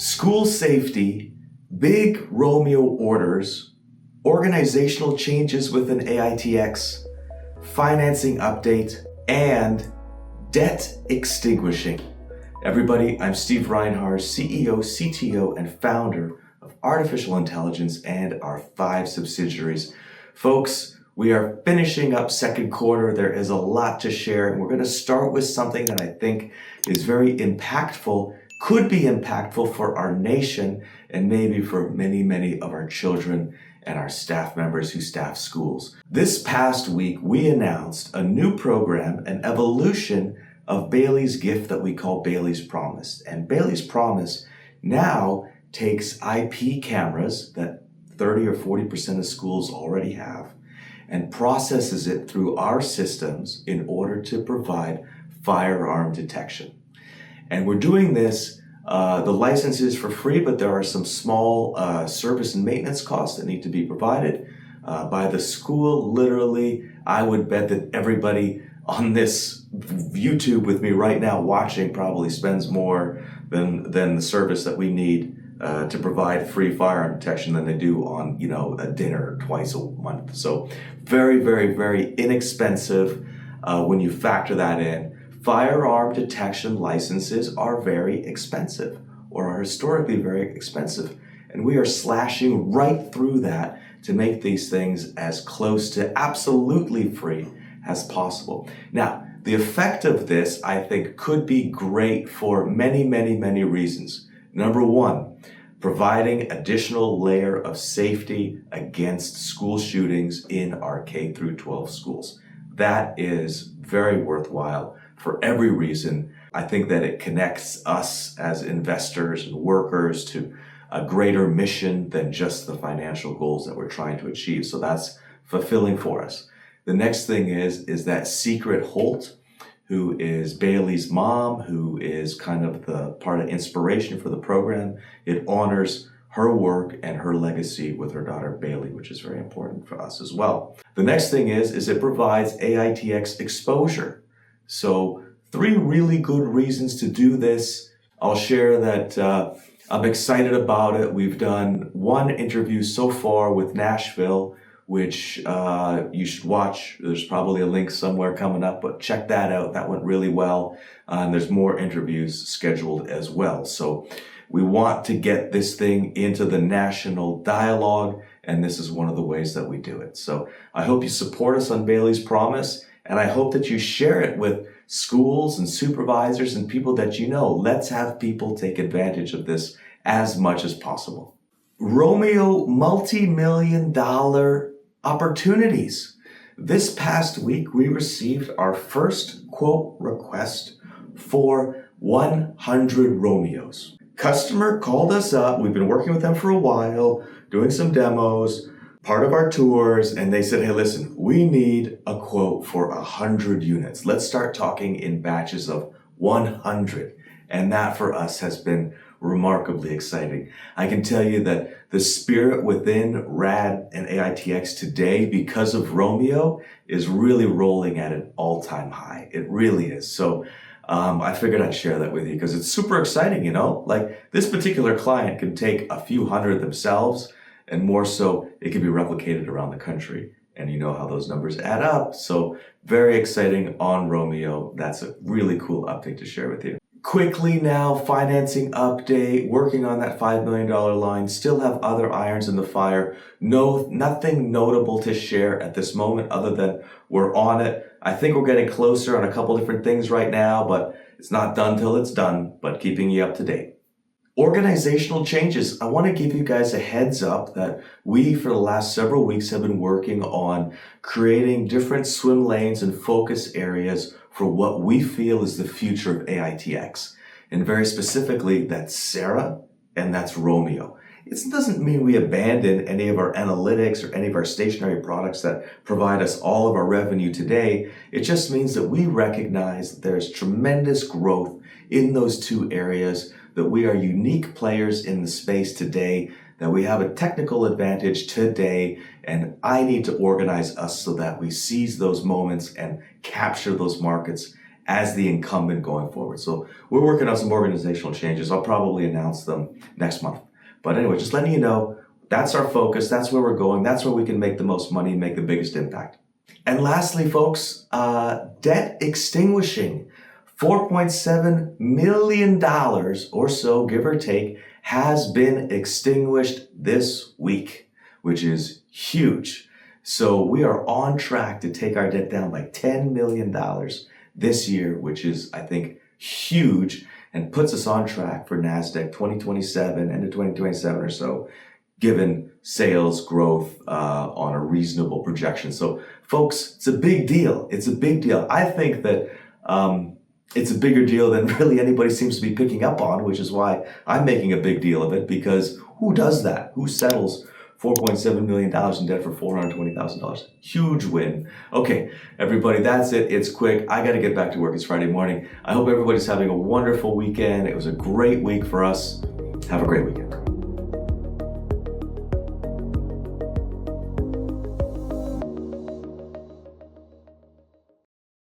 school safety, big ROAMEO orders, organizational changes within AITX, financing update, and debt extinguishing. Everybody, I'm Steve Reinharz, CEO, CTO, and founder of Artificial Intelligence and our 5 subsidiaries. Folks, we are finishing up second quarter. There is a lot to share, and we're going to start with something that I think is very impactful, could be impactful for our nation, and maybe for many, many of our children and our staff members who staff schools. This past week, we announced a new program, an evolution of Bailey's gift that we call Bailey's Promise. And Bailey's Promise now takes IP cameras that 30 or 40% of schools already have and processes it through our systems in order to provide firearm detection. And we're doing this, the license is for free, but there are some small service and maintenance costs that need to be provided by the school. Literally, I would bet that everybody on this YouTube with me right now watching probably spends more than the service that we need to provide free firearm detection than they do on, a dinner twice a month. So very, very, very inexpensive when you factor that in. Firearm detection licenses are very expensive, or are historically very expensive. And we are slashing right through that to make these things as close to absolutely free as possible. Now, the effect of this, I think, could be great for many, many, many reasons. Number one, providing additional layer of safety against school shootings in our K through 12 schools. That is very worthwhile for every reason. I think that it connects us as investors and workers to a greater mission than just the financial goals that we're trying to achieve. So that's fulfilling for us. The next thing is that Secret Holt, who is Bailey's mom, who is kind of the part of inspiration for the program. It honors her work and her legacy with her daughter Bailey, which is very important for us as well. The next thing is it provides AITX exposure. So 3 really good reasons to do this. I'll share that I'm excited about it. We've done 1 interview so far with Nashville, which you should watch. There's probably a link somewhere coming up, but check that out. That went really well. And there's more interviews scheduled as well. So we want to get this thing into the national dialogue, and this is one of the ways that we do it. So I hope you support us on Bailey's Promise, and I hope that you share it with schools and supervisors and people that you know. Let's have people take advantage of this as much as possible. ROAMEO multi-million-dollar opportunities. This past week, we received our first quote request for 100 ROAMEOs. Customer called us up. We've been working with them for a while, doing some demos, part of our tours, and they said, hey, listen, we need a quote for 100 units. Let's start talking in batches of 100. And that for us has been remarkably exciting. I can tell you that the spirit within RAD and AITX today, because of ROAMEO, is really rolling at an all-time high. It really is. So I figured I'd share that with you because it's super exciting, Like this particular client can take a few hundred themselves, and more so, it can be replicated around the country. And you know how those numbers add up. So very exciting on ROAMEO. That's a really cool update to share with you. Quickly now, financing update, working on that $5 million line, still have other irons in the fire. Nothing notable to share at this moment other than we're on it. I think we're getting closer on a couple different things right now, but it's not done till it's done, but keeping you up to date. Organizational changes. I want to give you guys a heads up that we, for the last several weeks, have been working on creating different swim lanes and focus areas for what we feel is the future of AITX. And very specifically, that's Sarah and that's ROAMEO. It doesn't mean we abandon any of our analytics or any of our stationary products that provide us all of our revenue today. It just means that we recognize that there's tremendous growth in those 2 areas, that we are unique players in the space today, that we have a technical advantage today, and I need to organize us so that we seize those moments and capture those markets as the incumbent going forward. So we're working on some organizational changes. I'll probably announce them next month. But anyway, just letting you know, that's our focus. That's where we're going. That's where we can make the most money and make the biggest impact. And lastly, folks, debt extinguishing. $4.7 million or so, give or take, has been extinguished this week, which is huge. So we are on track to take our debt down by $10 million this year, which is, I think, huge and puts us on track for NASDAQ 2027, end of 2027 or so, given sales growth on a reasonable projection. So folks, it's a big deal. It's a big deal. I think that it's a bigger deal than really anybody seems to be picking up on, which is why I'm making a big deal of it, because who does that? Who settles $4.7 million in debt for $420,000? Huge win. Okay, everybody, that's it. It's quick. I got to get back to work. It's Friday morning. I hope everybody's having a wonderful weekend. It was a great week for us. Have a great weekend.